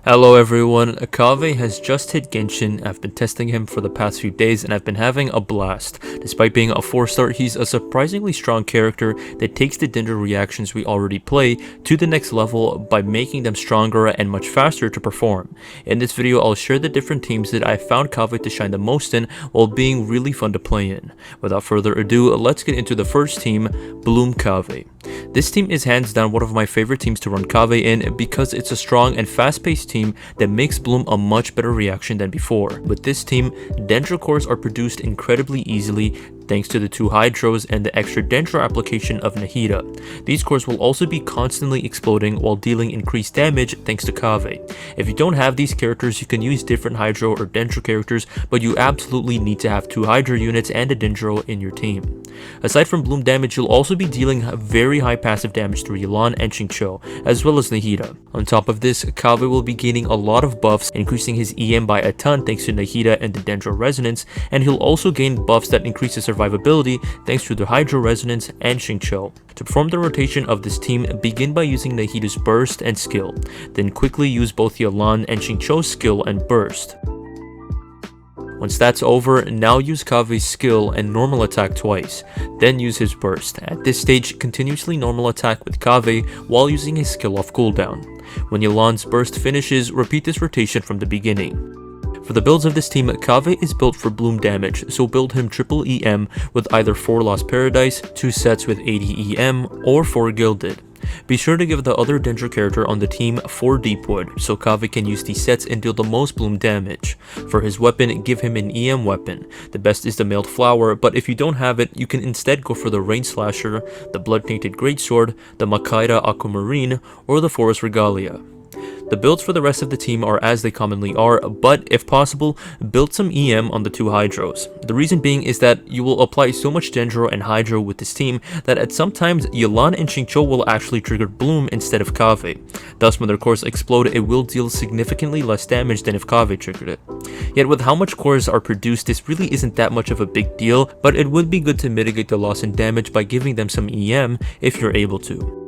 Hello everyone, Kaveh has just hit Genshin. I've been testing him for the past few days and I've been having a blast. Despite being a 4-star, he's a surprisingly strong character that takes the Dendro reactions we already play to the next level by making them stronger and much faster to perform. In this video, I'll share the different teams that I found Kaveh to shine the most in while being really fun to play in. Without further ado, let's get into the first team, Bloom Kaveh. This team is hands down one of my favorite teams to run Kaveh in because it's a strong and fast-paced team that makes Bloom a much better reaction than before. With this team, Dendro cores are produced incredibly easily thanks to the 2 Hydros and the extra Dendro application of Nahida. These cores will also be constantly exploding while dealing increased damage thanks to Kaveh. If you don't have these characters, you can use different Hydro or Dendro characters, but you absolutely need to have 2 Hydro units and a Dendro in your team. Aside from Bloom damage, you'll also be dealing very high passive damage through Yelan and Xingqiu, as well as Nahida. On top of this, Kaveh will be gaining a lot of buffs, increasing his EM by a ton thanks to Nahida and the Dendro Resonance, and he'll also gain buffs that increase his survivability thanks to the Hydro Resonance and Xingqiu. To perform the rotation of this team, begin by using Nahida's Burst and Skill, then quickly use both Yelan and Xingqiu's Skill and Burst. Once that's over, now use Kaveh's skill and normal attack twice, then use his burst. At this stage, continuously normal attack with Kaveh while using his skill off cooldown. When Yelan's burst finishes, repeat this rotation from the beginning. For the builds of this team, Kaveh is built for Bloom damage, so build him triple EM with either 4 Lost Paradise, 2 sets with 80 EM, or 4 Gilded. Be sure to give the other Dendro character on the team 4 Deepwood, so Kaveh can use these sets and deal the most Bloom damage. For his weapon, give him an EM weapon. The best is the Mailed Flower, but if you don't have it, you can instead go for the Rain Slasher, the Blood Tainted Greatsword, the Makaira Aquamarine, or the Forest Regalia. The builds for the rest of the team are as they commonly are, but if possible, build some EM on the 2 Hydros. The reason being is that you will apply so much Dendro and Hydro with this team that at some times Yelan and Xingqiu will actually trigger Bloom instead of Kaveh. Thus, when their cores explode, it will deal significantly less damage than if Kaveh triggered it. Yet with how much cores are produced, this really isn't that much of a big deal, but it would be good to mitigate the loss in damage by giving them some EM if you're able to.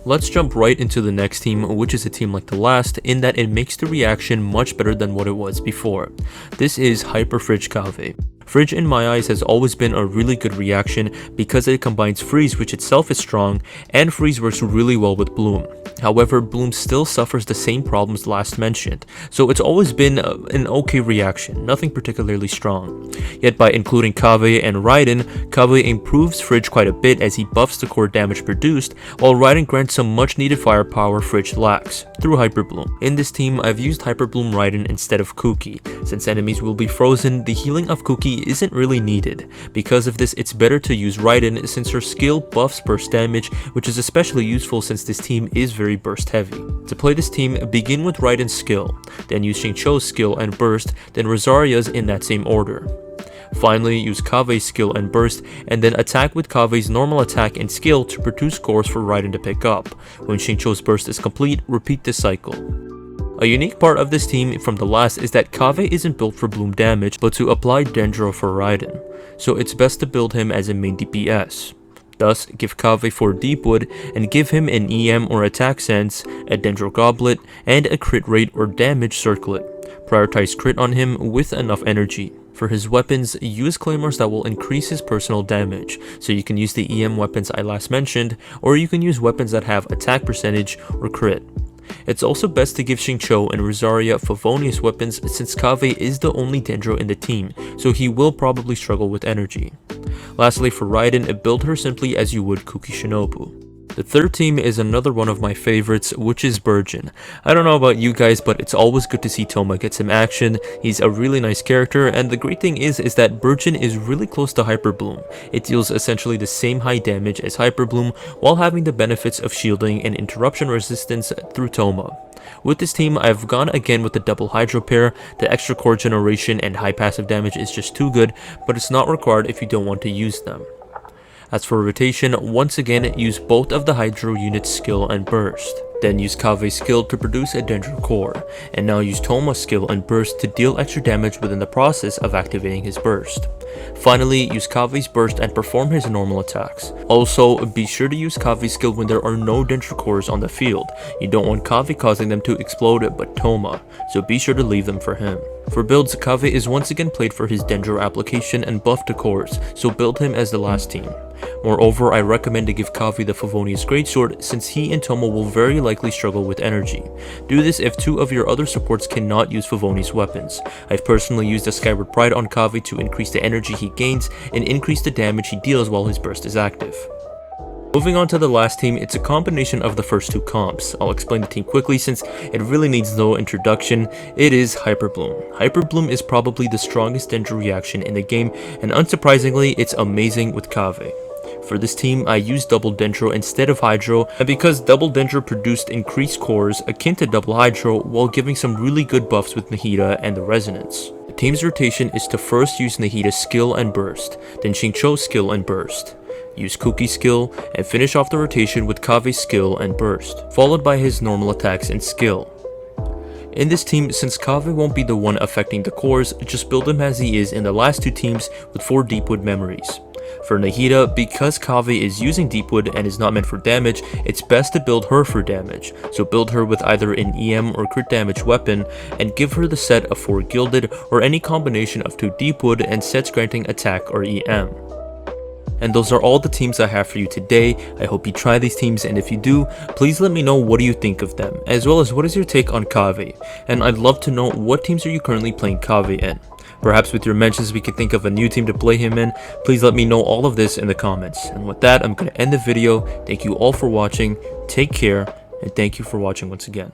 Let's jump right into the next team, which is a team like the last, in that it makes the reaction much better than what it was before. This is Hyper Fridge Kaveh. Fridge in my eyes has always been a really good reaction because it combines Freeze, which itself is strong, and Freeze works really well with Bloom. However, Bloom still suffers the same problems last mentioned, so it's always been an okay reaction, nothing particularly strong. Yet by including Kaveh and Raiden, Kaveh improves Fridge quite a bit as he buffs the core damage produced, while Raiden grants some much needed firepower Fridge lacks, through hyperbloom. In this team, I've used hyperbloom Raiden instead of Kuki. Since enemies will be frozen, the healing of Kuki isn't really needed. Because of this, it's better to use Raiden since her skill buffs burst damage, which is especially useful since this team is very burst heavy. To play this team, begin with Raiden's skill, then use Xingqiu's skill and burst, then Rosaria's in that same order. Finally, use Kaveh's skill and burst, and then attack with Kaveh's normal attack and skill to produce cores for Raiden to pick up. When Xingqiu's burst is complete, repeat this cycle. A unique part of this team from the last is that Kaveh isn't built for Bloom damage, but to apply Dendro for Raiden, so it's best to build him as a main DPS. Thus, give Kaveh 4 Deepwood and give him an EM or attack sense, a Dendro Goblet, and a crit rate or damage circlet. Prioritize crit on him with enough energy. For his weapons, use claymores that will increase his personal damage, so you can use the EM weapons I last mentioned, or you can use weapons that have attack percentage or crit. It's also best to give Xingqiu and Rosaria Favonius weapons since Kaveh is the only Dendro in the team, so he will probably struggle with energy. Lastly, for Raiden, build her simply as you would Kuki Shinobu. The third team is another one of my favorites, which is Burgeon. I don't know about you guys, but it's always good to see Thoma get some action. He's a really nice character, and the great thing is that Burgeon is really close to Hyperbloom. It deals essentially the same high damage as Hyperbloom while having the benefits of shielding and interruption resistance through Thoma. With this team, I've gone again with the double Hydro pair. The extra core generation and high passive damage is just too good, but it's not required if you don't want to use them. As for rotation, once again use both of the Hydro units skill and burst. Then use Kave's skill to produce a Dendro core, and now use Toma's skill and burst to deal extra damage within the process of activating his burst. Finally, use Kave's burst and perform his normal attacks. Also, be sure to use Kave's skill when there are no Dendro cores on the field. You don't want Kaveh causing them to explode but Toma, so be sure to leave them for him. For builds, Kaveh is once again played for his Dendro application and buff to cores, so build him as the last team. Moreover, I recommend to give Kaveh the Favonius Greatsword since he and Toma will very likely struggle with energy. Do this if two of your other supports cannot use Favonius weapons. I've personally used a Skyward Pride on Kaveh to increase the energy he gains and increase the damage he deals while his burst is active. Moving on to the last team, it's a combination of the first two comps. I'll explain the team quickly since it really needs no introduction. It is Hyperbloom. Hyperbloom is probably the strongest Dendro reaction in the game, and unsurprisingly, it's amazing with Kaveh. For this team, I used Double Dendro instead of Hydro, and because Double Dendro produced increased cores akin to Double Hydro while giving some really good buffs with Nahida and the Resonance. The team's rotation is to first use Nahida's skill and burst, then Xingqiu's skill and burst. Use Kuki's skill, and finish off the rotation with Kaveh's skill and burst, followed by his normal attacks and skill. In this team, since Kaveh won't be the one affecting the cores, just build him as he is in the last two teams with 4 Deepwood memories. For Nahida, because Kaveh is using Deepwood and is not meant for damage, it's best to build her for damage, so build her with either an EM or crit damage weapon, and give her the set of 4 Gilded or any combination of 2 Deepwood and sets granting attack or EM. And those are all the teams I have for you today. I hope you try these teams, and if you do, please let me know what do you think of them, as well as what is your take on Kaveh, and I'd love to know what teams are you currently playing Kaveh in. Perhaps with your mentions we could think of a new team to play him in. Please let me know all of this in the comments. And with that, I'm going to end the video. Thank you all for watching, take care, and thank you for watching once again.